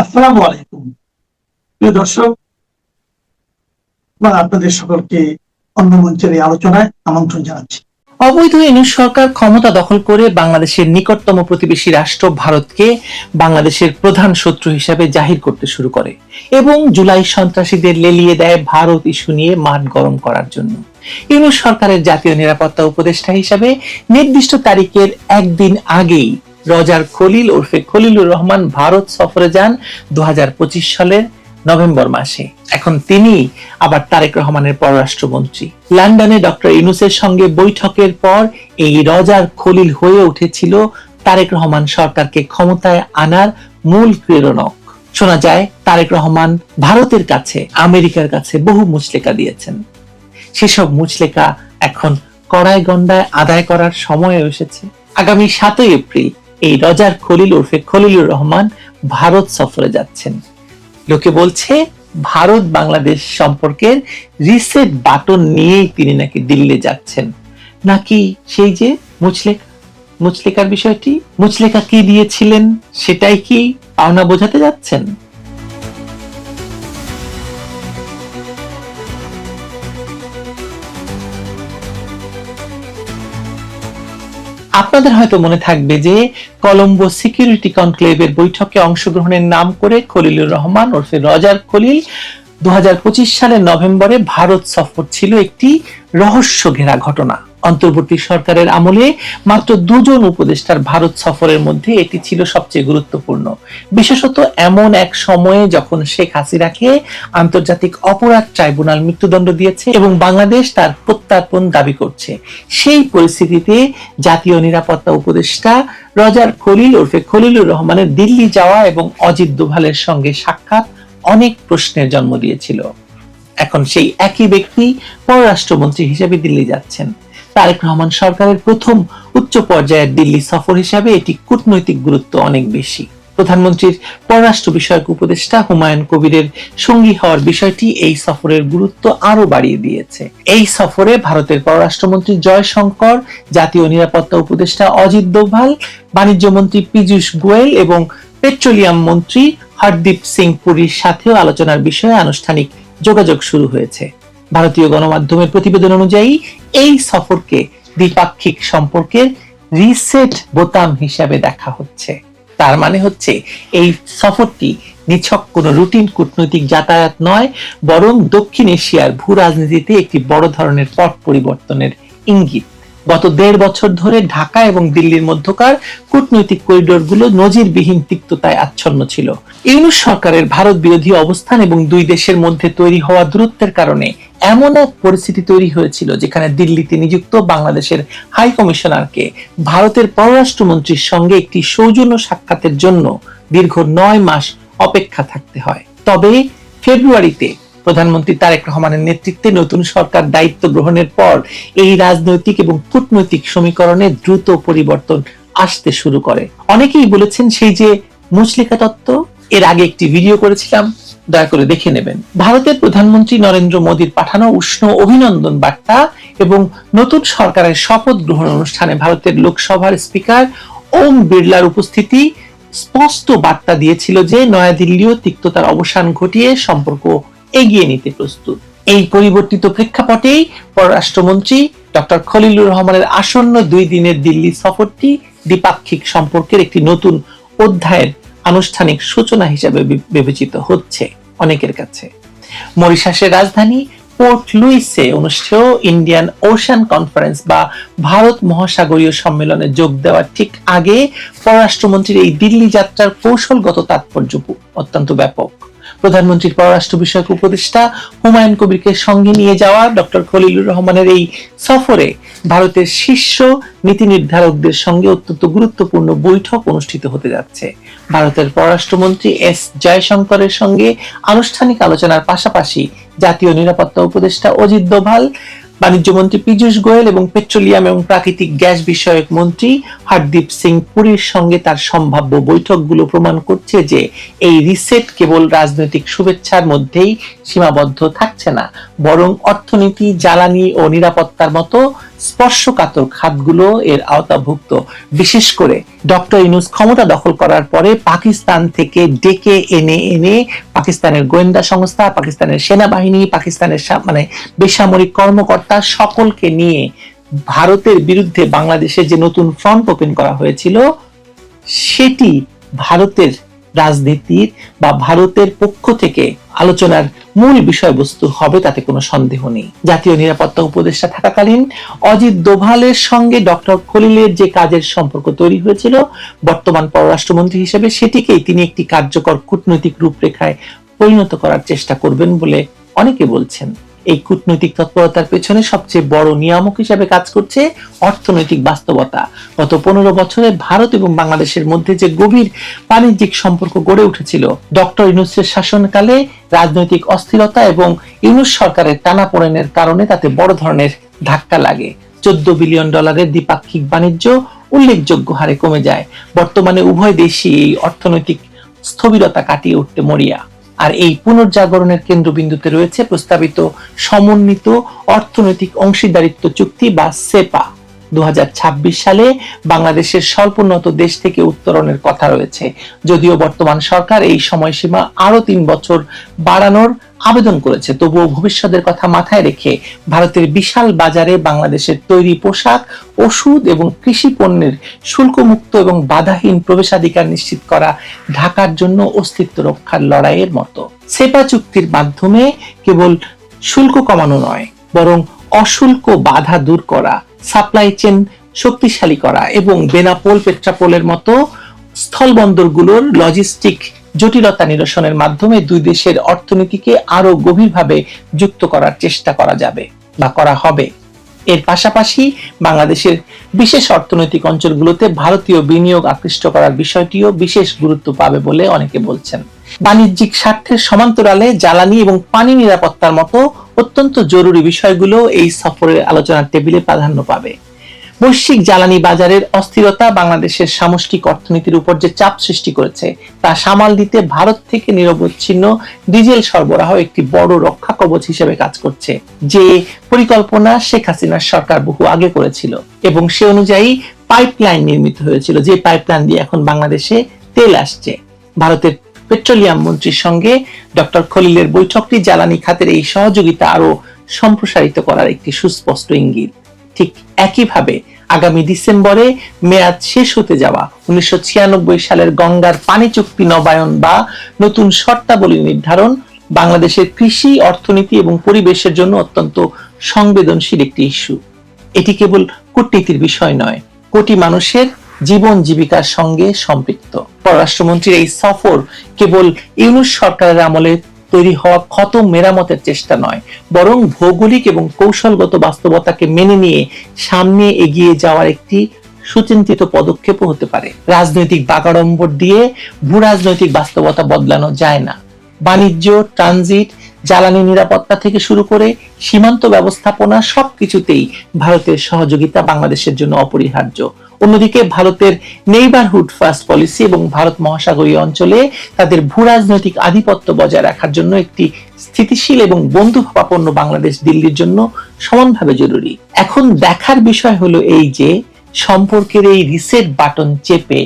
আসসালামু আলাইকুম প্রিয় দর্শক, আপনাদের সকলকে অন্য মঞ্চের এই আলোচনায় আমন্ত্রণ জানাচ্ছি। অবৈধ ইউনূস সরকার ক্ষমতা দখল করে বাংলাদেশের নিকটতম প্রতিবেশী রাষ্ট্র ভারতকে বাংলাদেশের প্রধান শত্রু হিসেবে জাহির করতে শুরু করে এবং জুলাই সন্ত্রাসীদের লেলিয়ে দেয় ভারত ইস্যু নিয়ে মাঠ গরম করার জন্য। ইউনূস সরকারের জাতীয় নিরাপত্তা উপদেষ্টা হিসেবে নির্দিষ্ট তারিখের একদিন আগেই রজার খলিল ওরফে খলিলুর রহমান ভারত সফরে যান 2025 সালের নভেম্বর মাসে। এখন তিনি আবার তারেক রহমানের পররাষ্ট্রমন্ত্রী। লন্ডনে ডক্টর ইউনূসের সঙ্গে বৈঠকের পর এই রজার খলিল হয়ে উঠেছিল তারেক রহমান সরকারকে ক্ষমতায় আনার মূল প্রেরণক। শোনা যায় তারেক রহমান ভারতের কাছে, আমেরিকার কাছে বহু মুচলেকা দিয়েছেন। সেসব মুচলেকা এখন কড়ায় গন্ডায় আদায় করার সময় এসেছে। আগামী 7 এপ্রিল এই রজার খলিল ওরফে খলিলুর রহমান ভারত সফরে যাচ্ছেন। লোকে বলছে ভারত বাংলাদেশ সম্পর্কের রিসেট বাটন নিয়েই তিনি নাকি দিল্লি যাচ্ছেন, নাকি সেই যে মুচলেকার বিষয়টি, মুচলেকা কি দিয়েছিলেন সেটাই কি পাওনা বোঝাতে যাচ্ছেন? আপনাদের হয়তো মনে থাকবে যে কলম্বো সিকিউরিটি কনক্লেভের বৈঠকে অংশগ্রহণের নাম করে খলিলুর রহমান ওরফে রজার খলিল 2025 সালের নভেম্বরে ভারত সফর ছিল একটি রহস্য ঘেরা ঘটনা। অন্তর্বর্তী সরকারের আমলে মাত্র 2 জন উপদেষ্টার ভারত সফরের মধ্যে এটি ছিল সবচেয়ে গুরুত্বপূর্ণ, বিশেষত এমন এক সময়ে যখন শেখ হাসিনাকে আন্তর্জাতিক অপরাধ ট্রাইব্যুনাল মৃত্যুদণ্ড দিয়েছে এবং বাংলাদেশ তার প্রত্যার্পণ দাবি করছে। সেই পরিস্থিতিতে জাতীয় নিরাপত্তা উপদেষ্টা রজার খলিল ওরফে খলিলুর রহমানের দিল্লি যাওয়া এবং অজিত দোভালের সঙ্গে সাক্ষাৎ অনেক প্রশ্নের জন্ম দিয়েছিল। এখন সেই একই ব্যক্তি পররাষ্ট্রমন্ত্রী হিসেবে দিল্লি যাচ্ছেন। তারেক রহমান সরকারের প্রথম উচ্চ পর্যায়ের দিল্লি সফর হিসাবে এটি কূটনৈতিক গুরুত্ব অনেক বেশি। প্রধানমন্ত্রীর পররাষ্ট্র বিষয়ক উপদেষ্টা হুমায়ুন কবিরের সঙ্গী হওয়ার বিষয়টি এই সফরের গুরুত্ব আরো বাড়িয়ে দিয়েছে। এই সফরে ভারতের পররাষ্ট্রমন্ত্রী জয়শঙ্কর, জাতীয় নিরাপত্তা উপদেষ্টা অজিত দোভাল, বাণিজ্য মন্ত্রী পীযূষ গোয়েল এবং পেট্রোলিয়াম মন্ত্রী হরদীপ সিং পুরীর সাথেও আলোচনার বিষয়ে আনুষ্ঠানিক যোগাযোগ শুরু হয়েছে। ভারতীয় গণমাধ্যমের প্রতিবেদন অনুযায়ী এই সফরকে দ্বিপাক্ষিক সম্পর্কের রিসেট বোতাম হিসাবে দেখা হচ্ছে। তার মানে হচ্ছে এই সফরটি নিছক কোনো রুটিন কূটনৈতিক যাতায়াত নয়, বরং দক্ষিণ এশিয়ার ভূ রাজনীতিতে একটি বড় ধরনের পট পরিবর্তনের ইঙ্গিত। গত 1.5 বছর ধরে ঢাকা এবং দিল্লির মধ্যকার কূটনৈতিক করিডোরগুলো নজিরবিহীন তিক্ততায় আচ্ছন্ন ছিল। ইউনূস সরকারের ভারত বিরোধী অবস্থান এবং দুই দেশের মধ্যে তৈরি হওয়া দূরত্বের কারণে এমন এক পরিস্থিতি তৈরি হয়েছিল যেখানে দিল্লিতে নিযুক্ত বাংলাদেশের হাই কমিশনারকে ভারতের পররাষ্ট্রমন্ত্রীর সঙ্গে একটি সৌজন্য সাক্ষাতের জন্য দীর্ঘ 9 মাস অপেক্ষা থাকতে হয়। তবে ফেব্রুয়ারিতে প্রধানমন্ত্রী তারেক রহমানের নেতৃত্বে নতুন সরকার দায়িত্ব গ্রহণের পর এই রাজনৈতিক এবং কূটনৈতিক সমীকরণে দ্রুত পরিবর্তন আসতে শুরু করে। অনেকেই বলেছেন সেই যে মুচলেকা তত্ত্ব, এর আগে একটি ভিডিও করেছিলাম, দয়া করে দেখে নেবেন। ভারতের প্রধানমন্ত্রী নরেন্দ্র মোদীর পাঠানো উষ্ণ অভিনন্দন বার্তা এবং নতুন সরকারের শপথ গ্রহণ অনুষ্ঠানে ভারতের লোকসভার স্পিকার ওম বিড়লার উপস্থিতি স্পষ্ট বার্তা দিয়েছিল যে নয়াদিল্লিও তিক্ততার অবসান ঘটিয়ে সম্পর্ক এগিয়ে নিতে প্রস্তুত। এই পরিবর্তিত প্রেক্ষাপটেই পররাষ্ট্রমন্ত্রী ডক্টর খলিলুর রহমানের আসন্ন 2 দিনের দিল্লি সফরটি দ্বিপাক্ষিক সম্পর্কের একটি নতুন অধ্যায়ের আনুষ্ঠানিক সূচনা হিসেবে বিবেচিত হচ্ছে অনেকের কাছে। মরিশাসের রাজধানী পোর্ট লুইসে অনুষ্ঠেয় ইন্ডিয়ান ওশান কনফারেন্স বা ভারত মহাসাগরীয় সম্মেলনে যোগ দেওয়ার ঠিক আগে পররাষ্ট্রমন্ত্রীর এই দিল্লি যাত্রার কৌশলগত তাৎপর্য অত্যন্ত ব্যাপক। প্রধানমন্ত্রীর পররাষ্ট্র বিষয়ক উপদেষ্টা হুমায়ুন কবিরকে সঙ্গে নিয়ে যাওয়া ডক্টর খলিলুর রহমানের এই সফরে ভারতের শীর্ষ নীতি নির্ধারকদের সঙ্গে অত্যন্ত গুরুত্বপূর্ণ বৈঠক অনুষ্ঠিত হতে যাচ্ছে। ভারতের পররাষ্ট্রমন্ত্রী এস জয়শঙ্করের সঙ্গে আনুষ্ঠানিক আলোচনার পাশাপাশি জাতীয় নিরাপত্তা উপদেষ্টা অজিত দোভাল, বাণিজ্য মন্ত্রী পীযূষ গোয়েল এবং পেট্রোলিয়াম এবং প্রাকৃতিক গ্যাস বিষয়ক মন্ত্রী হরদীপ সিং পুরীর সঙ্গে তার সম্ভাব্য বৈঠকগুলো প্রমাণ করছে যে এই রিসেট কেবল রাজনৈতিক শুভেচ্ছার মধ্যেই সীমাবদ্ধ থাকছে না, বরং অর্থনীতি, জ্বালানি ও নিরাপত্তার মতো স্পর্শকাতর খাতগুলো এর আওতাভুক্ত। বিশেষ করে ডক্টর ইউনূস ক্ষমতা দখল করার পরে পাকিস্তান থেকে ডেকে এনে পাকিস্তানের গোয়েন্দা সংস্থা, পাকিস্তানের সেনাবাহিনী, পাকিস্তানের বেসামরিক কর্মকর্তা সকলকে নিয়ে ভারতের বিরুদ্ধে বাংলাদেশে যে নতুন ফ্রন্ট ওপেন করা হয়েছিল, সেটি ভারতের রাজনীতির বা ভারতের পক্ষ থেকে আলোচনার মূল বিষয়বস্তু হবে, তাতে কোনো সন্দেহ নেই। জাতীয় নিরাপত্তা উপদেষ্টা থাকাকালীন অজিত দোভালের সঙ্গে ডক্টর খলিলের যে কাজের সম্পর্ক তৈরি হয়েছিল, বর্তমান পররাষ্ট্রমন্ত্রী হিসেবে সেটিকেই তিনি একটি কার্যকর কূটনৈতিক রূপরেখায় পরিণত করার চেষ্টা করবেন বলে অনেকে বলছেন। এই কূটনৈতিক তৎপরতার পেছনে সবচেয়ে বড় নিয়ামক হিসেবে কাজ করছে অর্থনৈতিক বাস্তবতা। গত 15 বছরে ভারত এবং বাংলাদেশের মধ্যে যে গভীর বাণিজ্যিক সম্পর্ক গড়ে উঠেছিল, ডক্টর ইউনূসের শাসনকালে রাজনৈতিক অস্থিরতা এবং ইউনূস সরকারের টানাপোড়েনের কারণে তাতে বড় ধরনের ধাক্কা লাগে। $14 বিলিয়ন দ্বিপাক্ষিক বাণিজ্য উল্লেখযোগ্য হারে কমে যায়। বর্তমানে উভয় দেশই এই অর্থনৈতিক স্থবিরতা কাটিয়ে উঠতে মরিয়া। আর এই পুনর্জাগরণের কেন্দ্রবিন্দুতে রয়েছে প্রস্তাবিত সমন্বিত অর্থনৈতিক অংশীদারিত্ব চুক্তি বা সেপা। 2026 সালে বাংলাদেশের স্বল্পোন্নত দেশ থেকে উত্তরণের কথা রয়েছে, যদিও বর্তমান সরকার এই সময়সীমা আরো 3 বছর বাড়ানোর আবেদন করেছে। তবুও ভবিষ্যতের কথা মাথায় রেখে ভারতের বিশাল বাজারে বাংলাদেশের তৈরি পোশাক, ওষুধ এবং কৃষি পণ্যের শুল্কমুক্ত এবং বাধাহীন প্রবেশাধিকার নিশ্চিত করা ঢাকার জন্য অস্তিত্ব রক্ষার লড়াইয়ের মতো। সেপা চুক্তির মাধ্যমে কেবল শুল্ক কমানো নয়, বরং অশুল্ক বাধা দূর করা, সাপ্লাই চেইন শক্তিশালী করা এবং বেনাপোল, পেট্রাপোলের মতো স্থলবন্দরগুলোর লজিস্টিক জটিলতা নিরসনের মাধ্যমে দুই দেশের অর্থনীতিকে আরো গভীরভাবে যুক্ত করার চেষ্টা করা যাবে বা করা হবে। এর পাশাপাশি বাংলাদেশের বিশেষ অর্থনৈতিক অঞ্চলগুলোতে ভারতীয় বিনিয়োগ আকৃষ্ট করার বিষয়টিও বিশেষ গুরুত্ব পাবে বলে অনেকে বলছেন। বাণিজ্যিক স্বার্থের সমান্তরালে জ্বালানি এবং পানি নিরাপত্তার মতো অত্যন্ত জরুরি বিষয়গুলো এই সফরের আলোচনার টেবিলে প্রাধান্য পাবে। বৈশ্বিক জ্বালানি বাজারের অস্থিরতা বাংলাদেশের সামষ্টিক অর্থনীতির উপর যে চাপ সৃষ্টি করেছে তা সামাল দিতে ভারত থেকে নিরবচ্ছিন্ন ডিজেল সরবরাহ একটি বড় রক্ষা কবচ হিসেবে কাজ করছে, যে পরিকল্পনা শেখ হাসিনার সরকার বহু আগে করেছিল এবং সে অনুযায়ী পাইপলাইন নির্মিত হয়েছিল, যে পাইপলাইন দিয়ে এখন বাংলাদেশে তেল আসছে। ভারতের পেট্রোলিয়াম মন্ত্রীর সঙ্গে ডক্টর খলিলের বৈঠকটি জ্বালানি খাতের এই সহযোগিতা আরো সম্প্রসারিত করার একটি সুস্পষ্ট ইঙ্গিত। ঠিক একইভাবে আগামী ডিসেম্বরে মেয়াদ শেষ হতে যাওয়া 1996 সালের গঙ্গার পানি চুক্তি নবায়ন বা নতুন শর্তাবলী নির্ধারণ বাংলাদেশের কৃষি, অর্থনীতি এবং পরিবেশের জন্য অত্যন্ত সংবেদনশীল একটি ইস্যু। এটি কেবল কূটনীতির বিষয় নয়, কোটি মানুষের জীবন জীবিকার সঙ্গে সম্পৃক্ত। পররাষ্ট্রমন্ত্রীর এই সফর কেবল ইউনূস সরকারের আমলে তৈরি হওয়া ক্ষত মেরামতের চেষ্টা নয়, বরং ভৌগোলিক এবং কৌশলগত বাস্তবতাকে মেনে নিয়ে সামনে এগিয়ে যাওয়ার একটি সুচিন্তিত পদক্ষেপও হতে পারে। রাজনৈতিক বাগাড়ম্বর দিয়ে ভূ রাজনৈতিক বাস্তবতা বদলানো যায় না। বাণিজ্য, ট্রানজিট, জ্বালানি নিরাপত্তা থেকে শুরু করে সীমান্ত ব্যবস্থাপনা সবকিছুতেই ভারতের সহযোগিতা বাংলাদেশের জন্য অপরিহার্য। অন্যদিকে ভারতের নেইবারহুড ফার্স্ট পলিসি এবং ভারত মহাসাগরীয় অঞ্চলে তাদের ভূরাজনৈতিক আধিপত্য বজায় রাখার জন্য একটি স্থিতিশীল এবং বন্ধুভাবাপন্ন বাংলাদেশ দিল্লির জন্য সমানভাবে জরুরি। এখন দেখার বিষয় হলো এই যে সম্পর্কের এই রিসেট বাটন চেপে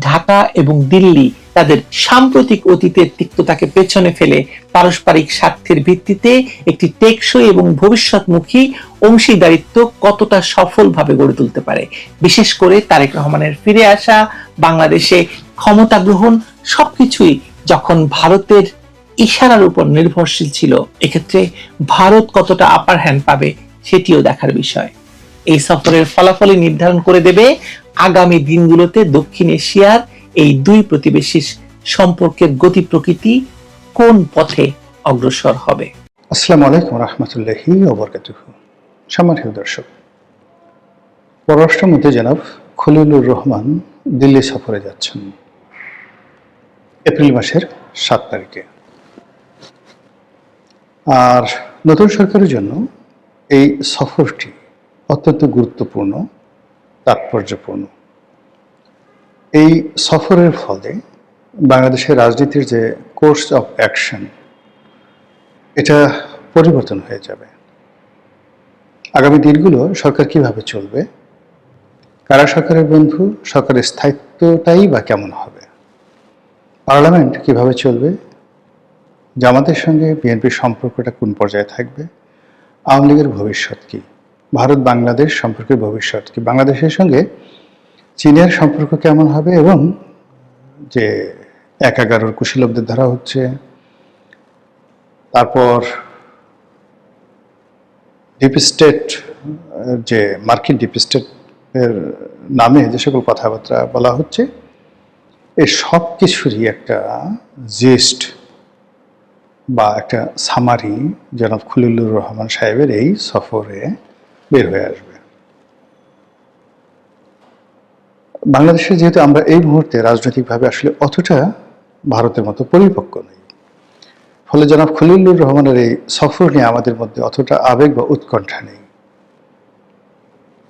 ঢাকা এবং দিল্লি তাদের সাম্প্রতিক অতীতের তিক্ততাকে পেছনে ফেলে পারস্পরিক স্বার্থের ভিত্তিতে একটি টেকসই এবং ভবিষ্যৎমুখী অংশীদারিত্ব কতটা সফলভাবে গড়ে তুলতে পারে। বিশেষ করে তারেক রহমানের ফিরে আসা, বাংলাদেশে ক্ষমতা গ্রহণ সবকিছুই যখন ভারতের ইশারার উপর নির্ভরশীল ছিল, এক্ষেত্রে ভারত কতটা আপার হ্যান্ড পাবে সেটিও দেখার বিষয়। এই সফরের ফলাফলই নির্ধারণ করে দেবে আগামী দিনগুলোতে দক্ষিণ এশিয়ার এই দুই প্রতিবেশীর সম্পর্কের গতি প্রকৃতি কোন পথে অগ্রসর হবে। আসসালামু আলাইকুম রহমতুল্লাহি ওয়া বারাকাতুহু। সম্মানিত দর্শক, পররাষ্ট্রমন্ত্রী জনাব খলিলুর রহমান দিল্লি সফরে যাচ্ছেন এপ্রিল মাসের 7 তারিখে। আর নতুন সরকারের জন্য এই সফরটি অত্যন্ত গুরুত্বপূর্ণ, তাৎপর্যপূর্ণ। এই সফরের ফলে বাংলাদেশের রাজনীতির যে কোর্স অফ অ্যাকশন এটা পরিবর্তন হয়ে যাবে। আগামী দিনগুলো সরকার কিভাবে চলবে, কারা সরকারের বন্ধু, সরকারের স্থায়িত্বটাই বা কেমন হবে, পার্লামেন্ট কিভাবে চলবে, জামাতের সঙ্গে বিএনপির সম্পর্কটা কোন পর্যায়ে থাকবে, আওয়ামী লীগের ভবিষ্যৎ কি, ভারত বাংলাদেশ সম্পর্কের ভবিষ্যৎ কি, বাংলাদেশের সঙ্গে চীনের সম্পর্ক কেমন হবে, এবং যে ১/১১ কুশীলবদের ধরা হচ্ছে, তারপর ডিপ স্টেট, যে মার্কিন ডিপ স্টেট এর নামে যে সকল কথাবার্তা বলা হচ্ছে, এই সব কিছুরই একটা জিস্ট বা একটা সামারি জনাব খলিলুর রহমান সাহেবের এই সফরে বের হয়ে আসবে। বাংলাদেশে যেহেতু আমরা এই মুহূর্তে রাজনৈতিকভাবে আসলে অতটা ভারতের মতো পরিপক্ক নই, ফলে জনাব খলিলুর রহমানের এই সফর নিয়ে আমাদের মধ্যে অতটা আবেগ বা উৎকণ্ঠা নেই।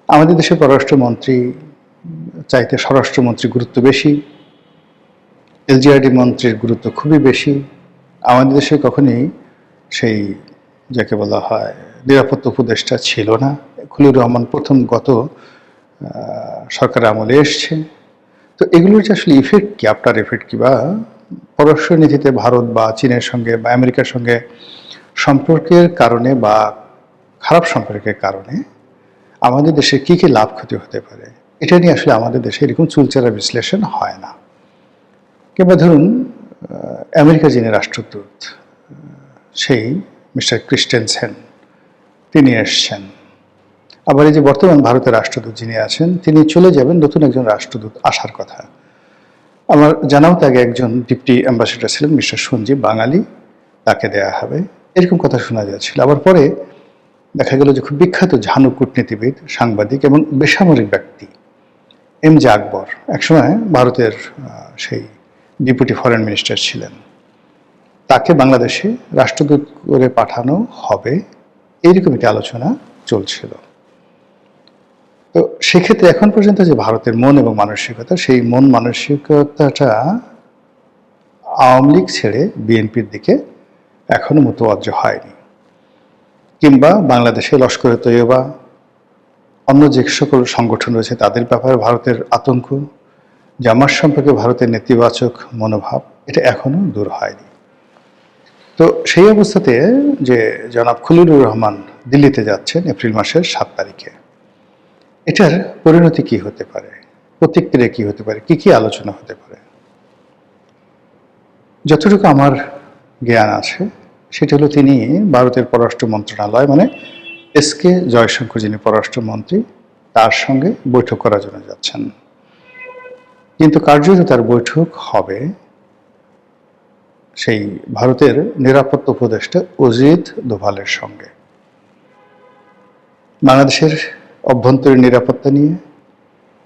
আমাদের দেশের পররাষ্ট্রমন্ত্রী চাইতে স্বরাষ্ট্রমন্ত্রীর গুরুত্ব বেশি, এলজিআরডি মন্ত্রীর গুরুত্ব খুবই বেশি। আমাদের দেশে কখনোই সেই যাকে বলা হয় নিরাপত্তা উপদেষ্টা ছিল না। খলিলুর রহমান প্রথম গত সরকার আমলে এসছে। তো এগুলোর যে আসলে ইফেক্ট কি, আফটার ইফেক্ট কি, বা পররাষ্ট্র নীতিতে ভারত বা চীনের সঙ্গে বা আমেরিকার সঙ্গে সম্পর্কের কারণে বা খারাপ সম্পর্কের কারণে আমাদের দেশে কী কী লাভ ক্ষতি হতে পারে, এটা নিয়ে আসলে আমাদের দেশে এরকম চুলচেরা বিশ্লেষণ হয় না। কিংবা ধরুন আমেরিকার যিনি রাষ্ট্রদূত, সেই মিস্টার ক্রিস্টেনসেন, তিনি এসছেন। আবার এই যে বর্তমান ভারতের রাষ্ট্রদূত যিনি আছেন, তিনি চলে যাবেন, নতুন একজন রাষ্ট্রদূত আসার কথা। আমার জানাও তাকে একজন ডিপটি অ্যাম্বাসেডর ছিলেন মিস্টার সঞ্জীব বাঙালি, তাকে দেয়া হবে, এরকম কথা শোনা যাচ্ছিল। আবার পরে দেখা গেল যে খুব বিখ্যাত ঝানু কূটনীতিবিদ, সাংবাদিক এবং বেসামরিক ব্যক্তি এম জে আকবর একসময় ভারতের সেই ডেপুটি ফরেন মিনিস্টার ছিলেন, তাকে বাংলাদেশে রাষ্ট্রদূত করে পাঠানো হবে, এইরকম একটি আলোচনা চলছিল। তো সেক্ষেত্রে এখন পর্যন্ত যে ভারতের মন এবং মানসিকতা, সেই মন মানসিকতাটা আওয়ামী লীগ ছেড়ে বিএনপির দিকে এখনো মোতওয়াজ্জ হয়নি। কিংবা বাংলাদেশে লস্করে তৈয়বা, অন্য যে সকল সংগঠন রয়েছে তাদের ব্যাপারে ভারতের আতঙ্ক, জামাত সম্পর্কে ভারতের নেতিবাচক মনোভাব, এটা এখনো দূর হয়নি। তো সেই অবস্থাতে যে জনাব খলিলুর রহমান দিল্লিতে যাচ্ছেন এপ্রিল মাসের 7 তারিখে, এটার পরিণতি কি হতে পারে, প্রতিক্রিয়া কি হতে পারে, কি কি আলোচনা হতে পারে, যতটুকু আমার জ্ঞান আছে সেটা হলো তিনি ভারতের পররাষ্ট্র মন্ত্রণালয় মানে এসকে জয়শঙ্কর যিনি পররাষ্ট্রমন্ত্রী, তার সঙ্গে বৈঠক করার জন্য যাচ্ছেন। কিন্তু কার্যত তার বৈঠক হবে সেই ভারতের নিরাপত্তা উপদেষ্টা অজিত দোভালের সঙ্গে। বাংলাদেশের অভ্যন্তরীণ নিরাপত্তা নিয়ে,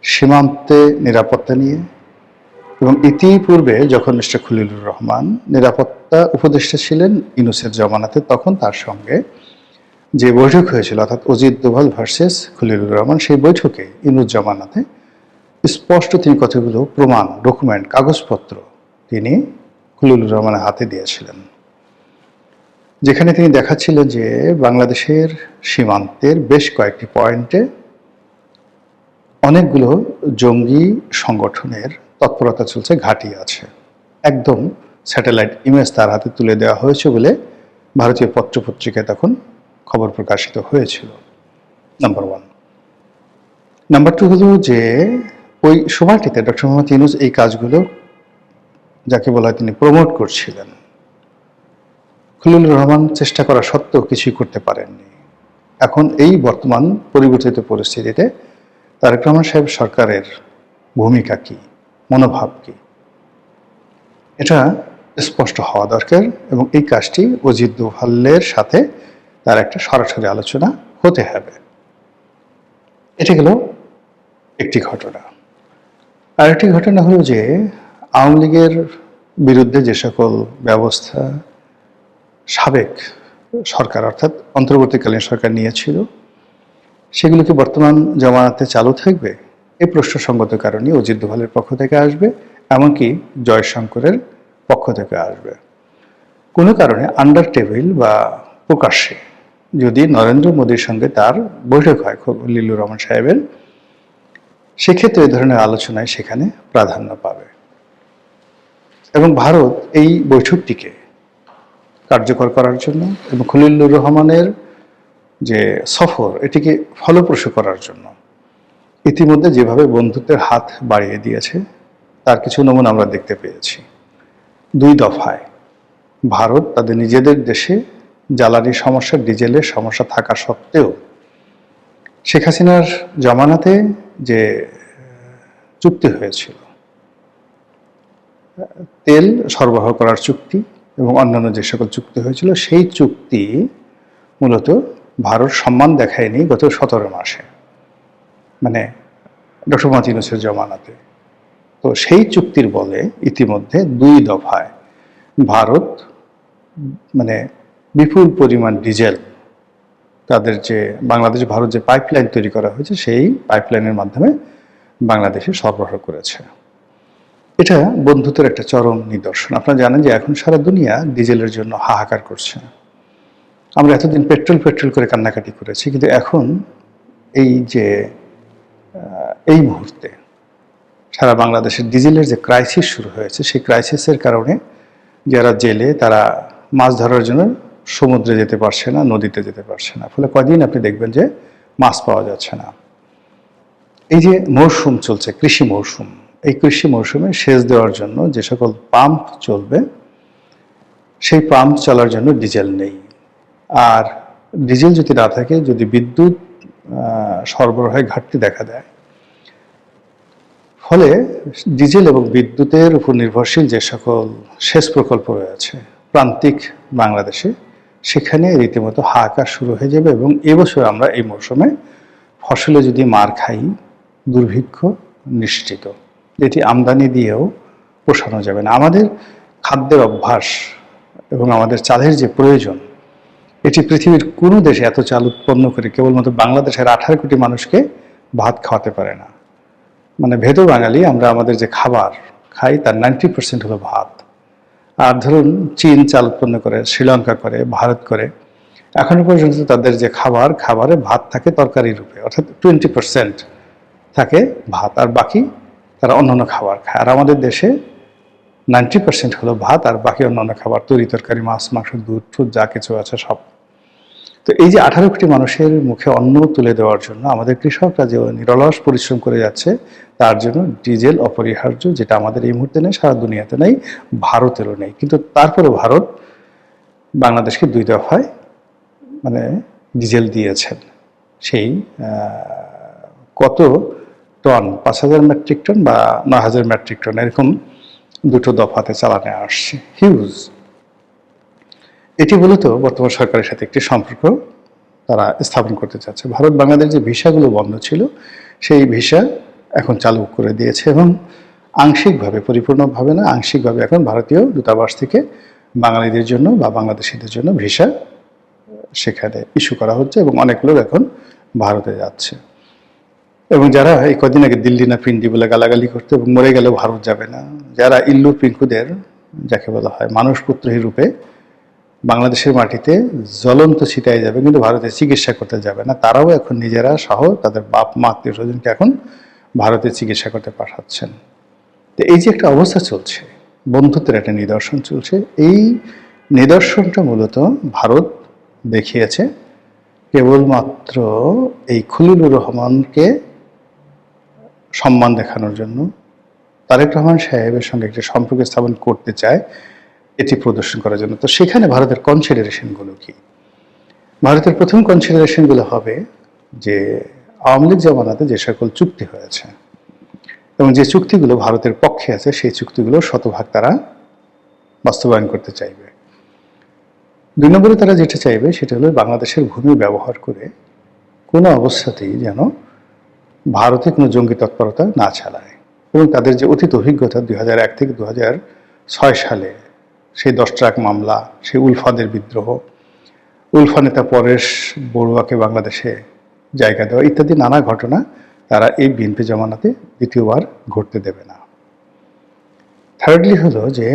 সীমান্তে নিরাপত্তা নিয়ে, এবং ইতিপূর্বে যখন মিস্টার খলিলুর রহমান নিরাপত্তা উপদেষ্টা ছিলেন ইউনূসের জমানাতে, তখন তার সঙ্গে যে বৈঠক হয়েছিল, অর্থাৎ অজিত দোভাল ভার্সেস খলিলুর রহমান, সেই বৈঠকে ইউনূস জমানাতে স্পষ্ট তিনি কতগুলো প্রমাণ, ডকুমেন্ট, কাগজপত্র তিনি খলিলুর রহমানের হাতে দিয়েছিলেন, যেখানে তিনি দেখাচ্ছিলেন যে বাংলাদেশের সীমান্তের বেশ কয়েকটি পয়েন্টে অনেকগুলো জঙ্গি সংগঠনের তৎপরতা চলছে, ঘাঁটি আছে। একদম স্যাটেলাইট ইমেজ তার হাতে তুলে দেওয়া হয়েছে বলে ভারতীয় পত্রপত্রিকায় তখন খবর প্রকাশিত হয়েছিল, নাম্বার 1। নাম্বার 2 হলো যে ওই সময়টিতে ডক্টর মোহাম্মদ ইউনূস এই কাজগুলো যাকে বলা হয় তিনি প্রমোট করছিলেন। খলিলুর রহমান চেষ্টা করা সত্ত্বেও কিছুই করতে পারেননি। এখন এই বর্তমান পরিবর্তিত পরিস্থিতিতে তারেক রহমান সাহেব সরকারের ভূমিকা কি, মনোভাব কি, এটা স্পষ্ট হওয়া দরকার, এবং এই কাজটি অজিত দোভালের সাথে তার একটা সরাসরি আলোচনা হতে হবে। এটা গেল একটি ঘটনা। আরেকটি ঘটনা হলো যে আওয়ামী লীগের বিরুদ্ধে যে সকল ব্যবস্থা সাবেক সরকার অর্থাৎ অন্তর্বর্তীকালীন সরকার নিয়েছিল, সেগুলো কি বর্তমান জমানাতে চালু থাকবে? এই প্রশ্নসঙ্গত কারণে অজিত দোভালের পক্ষ থেকে আসবে, এমনকি জয়শঙ্করের পক্ষ থেকে আসবে। কোনো কারণে আন্ডার টেবিল বা প্রকাশ্যে যদি নরেন্দ্র মোদীর সঙ্গে তার বৈঠক হয় খলিলুর রহমান সাহেবের, সেক্ষেত্রে এই ধরনের আলোচনায় সেখানে প্রাধান্য পাবে। এবং ভারত এই বৈঠকটিকে কার্যকর করার জন্য এবং খলিলুর রহমানের যে সফর এটিকে ফলপ্রসূ করার জন্য ইতিমধ্যে যেভাবে বন্ধুত্বের হাত বাড়িয়ে দিয়েছে তার কিছু নমুনা আমরা দেখতে পেয়েছি। 2 দফায় ভারত তাদের নিজেদের দেশে জ্বালানির সমস্যা, ডিজেলের সমস্যা থাকা সত্ত্বেও শেখ হাসিনার জামানাতে যে চুক্তি হয়েছিল, তেল সরবরাহ করার চুক্তি এবং অন্যান্য যে সকল চুক্তি হয়েছিল, সেই চুক্তি মূলত ভারত সম্মান দেখায়নি গত 17 মাসে, মানে ডক্টর মোহাম্মদ ইউনূসের জামানাতে। তো সেই চুক্তির বলে ইতিমধ্যে 2 দফায় ভারত মানে বিপুল পরিমাণ ডিজেল তাদের যে বাংলাদেশ ভারত যে পাইপলাইন তৈরি করা হয়েছে সেই পাইপলাইনের মাধ্যমে বাংলাদেশে সরবরাহ করেছে। এটা বন্ধুত্বের একটা চরম নিদর্শন। আপনারা জানেন যে এখন সারা দুনিয়া ডিজেলের জন্য হাহাকার করছে। আমরা এতদিন পেট্রোল পেট্রোল করে কান্নাকাটি করেছি, কিন্তু এখন এই যে এই মুহূর্তে সারা বাংলাদেশের ডিজেলের যে ক্রাইসিস শুরু হয়েছে, সেই ক্রাইসিসের কারণে যারা জেলে তারা মাছ ধরার জন্য সমুদ্রে যেতে পারছে না, নদীতে যেতে পারছে না। ফলে কদিন আপনি দেখবেন যে মাছ পাওয়া যাচ্ছে না। এই যে মৌসুম চলছে, কৃষি মৌসুম, এই কৃষি মৌসুমে সেচ দেওয়ার জন্য যে সকল পাম্প চলবে, সেই পাম্প চলার জন্য ডিজেল নেই। আর ডিজেল যদি না থাকে, যদি বিদ্যুৎ সরবরাহে ঘাটতি দেখা দেয়, ফলে ডিজেল এবং বিদ্যুতের উপর নির্ভরশীল যে সকল সেচ প্রকল্প রয়েছে প্রান্তিক বাংলাদেশে, সেখানে রীতিমতো হাহাকার শুরু হয়ে যাবে। এবং এবছর আমরা এই মৌসুমে ফসলে যদি মার খাই, দুর্ভিক্ষ নিশ্চিত, এটি আমদানি দিয়েও পোষানো যাবে না। আমাদের খাদ্যের অভ্যাস এবং আমাদের চালের যে প্রয়োজন, এটি পৃথিবীর কোনো দেশে এত চাল উৎপন্ন করে কেবলমাত্র বাংলাদেশের 18 কোটি মানুষকে ভাত খাওয়াতে পারে না। মানে ভেদ বাঙালি আমরা আমাদের যে খাবার খাই তার 90% হলো ভাত। আর ধরুন চীন চাল উৎপন্ন করে, শ্রীলঙ্কা করে, ভারত করে, এখনো পর্যন্ত তাদের যে খাবারে ভাত থাকে তরকারি রূপে, অর্থাৎ 20% থাকে ভাত, আর বাকি তারা অন্যান্য খাবার খায়। আর আমাদের দেশে 90% হলো ভাত, আর বাকি অন্যান্য খাবার, তরি তরকারি, মাছ মাংস, দুধ টুধ যা কিছু আছে সব। তো এই যে 18 কোটি মানুষের মুখে অন্ন তুলে দেওয়ার জন্য আমাদের কৃষকরা যে নিরলস পরিশ্রম করে যাচ্ছে, তার জন্য ডিজেল অপরিহার্য, যেটা আমাদের এই মুহূর্তে নেই, সারা দুনিয়াতে নেই, ভারতেরও নেই। কিন্তু তারপরে ভারত বাংলাদেশকে 2 দফায় মানে ডিজেল দিয়েছেন। সেই কত টন, 5000 মেট্রিক টন বা 9000 মেট্রিক টন, এরকম 2 দফাতে চালানে আসছে, হিউজ। এটি মূলত বর্তমান সরকারের সাথে একটি সম্পর্ক তারা স্থাপন করতে চাচ্ছে। ভারত বাংলাদেশ যে ভিসাগুলো বন্ধ ছিল, সেই ভিসা এখন চালু করে দিয়েছে এবং আংশিকভাবে, পরিপূর্ণভাবে না, আংশিকভাবে এখন ভারতীয় দূতাবাস থেকে বাঙালিদের জন্য বা বাংলাদেশিদের জন্য ভিসা সেখানে ইস্যু করা হচ্ছে এবং অনেক লোক এখন ভারতে যাচ্ছে। এবং যারা এই কদিন আগে দিল্লি না পিন্ডি বলে গালাগালি করতে এবং মরে গেলেও ভারত যাবে না, যারা ইল্লু পিঙ্কুদের, যাকে বলা হয় মানুষ পুত্রহী রূপে বাংলাদেশের মাটিতে জ্বলন্ত ছিটায় যাবে কিন্তু ভারতে চিকিৎসা করতে যাবে না, তারাও এখন নিজেরা সহ তাদের বাপ মা আত্মীয় স্বজনকে এখন ভারতে চিকিৎসা করতে পাঠাচ্ছেন। তো এই যে একটা অবস্থা চলছে, বন্ধুত্বের একটা নিদর্শন চলছে, এই নিদর্শনটা মূলত ভারত দেখিয়েছে কেবলমাত্র এই খলিলুর রহমানকে সম্মান দেখানোর জন্য, তারেক রহমান সাহেবের সঙ্গে একটা সম্পর্ক স্থাপন করতে চায়, এটি প্রদর্শন করার জন্য। তো সেখানে ভারতের কনসিডারেশনগুলো কি? ভারতের প্রথম কনসিডারেশনগুলো হবে যে আওয়ামী লীগ জামানাতে যে সকল চুক্তি হয়েছে এবং যে চুক্তিগুলো ভারতের পক্ষে আছে, সেই চুক্তিগুলো শতভাগ তারা বাস্তবায়ন করতে চাইবে। 2 নম্বরে তারা যেটা চাইবে সেটা হলো বাংলাদেশের ভূমি ব্যবহার করে কোনো অবস্থাতেই যেন ভারতে কোনো জঙ্গি তৎপরতা না চালায়। এবং তাদের যে অতীত অভিজ্ঞতা 2001 থেকে 2006 সালে সেই 10 ট্রাক মামলা, সেই উলফাদের বিদ্রোহ, উলফা নেতা পরেশ বড়ুয়াকে বাংলাদেশে জায়গা দেওয়া ইত্যাদি নানা ঘটনা তারা এই বিএনপি জমানাতে দ্বিতীয়বার ঘটতে দেবে না। থার্ডলি হলো যে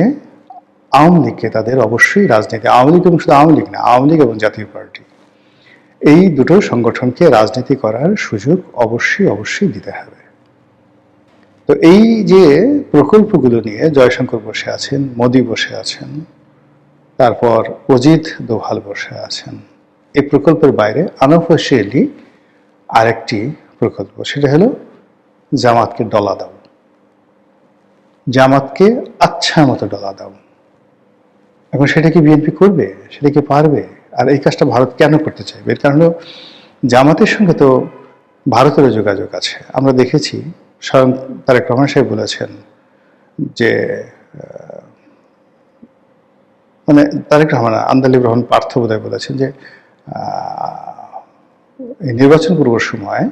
আওয়ামী লীগকে তাদের অবশ্যই রাজনীতি, আওয়ামী লীগ এবং শুধু আওয়ামী লীগ না, আওয়ামী লীগ এবং জাতীয় পার্টি, এই দুটো সংগঠনকে রাজনীতি করার সুযোগ অবশ্যই দিতে হবে। তো এই যে প্রকল্পগুলো নিয়ে জয়শঙ্কর বসে আছেন, মোদি বসে আছেন, তারপর অজিত দোভাল বসে আছেন, এই প্রকল্পের বাইরে আনঅফিশিয়ালি আরেকটি প্রকল্প, সেটা হলো জামাতকে ডলা দাও, জামাতকে আচ্ছা মতো ডলা দাও। এখন সেটা কি বিএনপি করবে? সেটা কি পারবে? আর এই কাজটা ভারত কেন করতে চাইবে? এর কারণ হলো জামাতের সঙ্গে তো ভারতেরও যোগাযোগ আছে। আমরা দেখেছি স্বয়ং তারেক রহমান সাহেব বলেছেন যে মানে তারেক রহমান, আন্দালিব রহমান পার্থ বোধহয় বলেছেন যে এই নির্বাচন পূর্ব সময়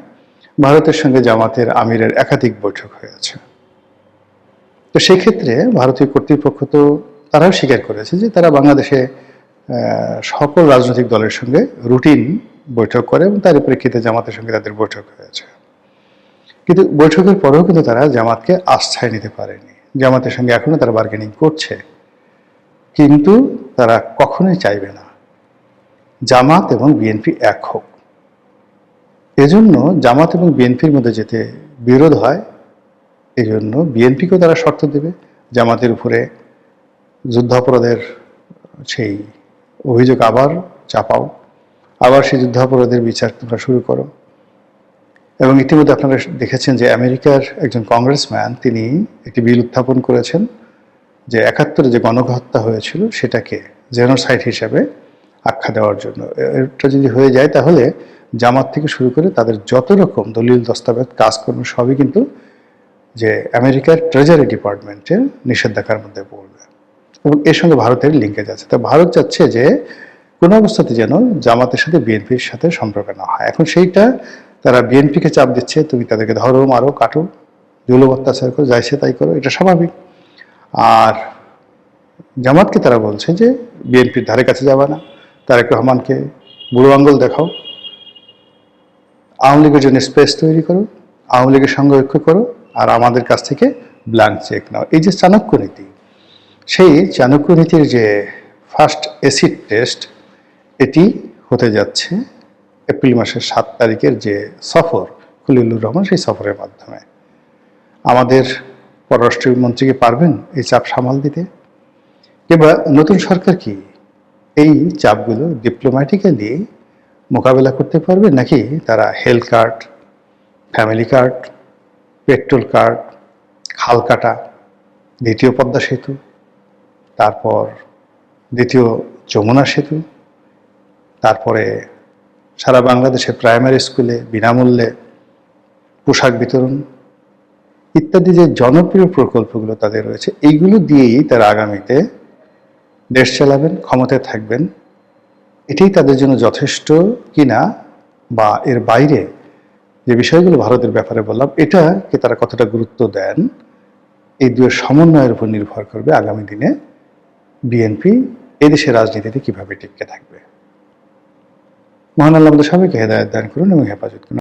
ভারতের সঙ্গে জামাতের আমিরের একাধিক বৈঠক হয়েছে। তো সেক্ষেত্রে ভারতীয় কর্তৃপক্ষ তো তারাও স্বীকার করেছে যে তারা বাংলাদেশে সকল রাজনৈতিক দলের সঙ্গে রুটিন বৈঠক করে এবং তার প্রেক্ষিতে জামাতের সঙ্গে তাদের বৈঠক হয়েছে। কিন্তু বৈঠকের পরেও কিন্তু তারা জামাতকে আস্থায় নিতে পারেনি। জামাতের সঙ্গে এখনো তারা বার্গেনিং করছে, কিন্তু তারা কখনোই চাইবে না জামাত এবং বিএনপি এক হোক। এজন্য জামাত এবং বিএনপির মধ্যে যেতে বিরোধ হয়, এই জন্য বিএনপিকেও তারা শর্ত দেবে জামাতের উপরে যুদ্ধাপরাধের সেই অভিযোগ আবার চাপাও, আবার সেই যুদ্ধাপরাধের বিচার তোমরা শুরু করো। এবং ইতিমধ্যে আপনারা দেখেছেন যে আমেরিকার একজন কংগ্রেসম্যান তিনি একটি বিল উত্থাপন করেছেন যে ৭১ যে গণহত্যা হয়েছিল সেটাকে জেনোসাইড হিসাবে আখ্যা দেওয়ার জন্য। এটা যদি হয়ে যায় তাহলে জামাত থেকে শুরু করে তাদের যত রকম দলিল দস্তাবেজ কাজকর্ম সবই কিন্তু যে আমেরিকার ট্রেজারি ডিপার্টমেন্টের নিষেধাজ্ঞার মধ্যে পড়বে এবং এর সঙ্গে ভারতের লিঙ্কেজ আছে। তো ভারত চাচ্ছে যে কোনো অবস্থাতে যেন জামাতের সাথে বিএনপির সাথে সম্পর্ক না হয়। এখন সেইটা তারা বিএনপিকে চাপ দিচ্ছে, তুমি তাদেরকে ধরো, মারো, কাটো, জুলুম অত্যাচার করো, যাইছে তাই করো, এটা স্বাভাবিক। আর জামাতকে তারা বলছে যে বিএনপির ধারে কাছে যাবে না, তারেক রহমানকে বুড়ো আঙ্গুল দেখাও, আওয়ামী লীগের জন্য স্পেস তৈরি করো, আওয়ামী লীগের সঙ্গে ঐক্য করো, আর আমাদের কাছ থেকে ব্ল্যাঙ্ক চেক নাও। এই যে চাণক্য নীতি, সেই চাণক্য নীতির যে ফার্স্ট অ্যাসিড টেস্ট, এটি হতে যাচ্ছে এপ্রিল মাসের ৭ তারিখের যে সফর খলিলুর রহমান, সেই সফরের মাধ্যমে। আমাদের পররাষ্ট্রমন্ত্রীকে পারবেন এই চাপ সামাল দিতে? কিংবা নতুন সরকার কি এই চাপগুলো ডিপ্লোম্যাটিক্যালি মোকাবেলা করতে পারবে, নাকি তারা health card, family card, petrol card, খাল কাটা, দ্বিতীয় পদ্মা সেতু, তারপর দ্বিতীয় যমুনা সেতু, তারপরে সারা বাংলাদেশে প্রাইমারি স্কুলে বিনামূল্যে পোশাক বিতরণ ইত্যাদি যে জনপ্রিয় প্রকল্পগুলো তাদের রয়েছে, এইগুলো দিয়েই তারা আগামীতে দেশ চালাবেন, ক্ষমতায় থাকবেন, এটাই তাদের জন্য যথেষ্ট কিনা বা এর বাইরে যে বিষয়গুলো ভারতের ব্যাপারে বললাম, এটাকে তারা কতটা গুরুত্ব দেন, এই দুয়ের সমন্বয়ের উপর নির্ভর করবে আগামী দিনে বিএনপি এদেশের রাজনীতিতে কিভাবে টিকে থাকবে। মহান আল্লাহ আমাদের সবাইকে হেদায়েত দান করুন এবং হেফাজত করুন।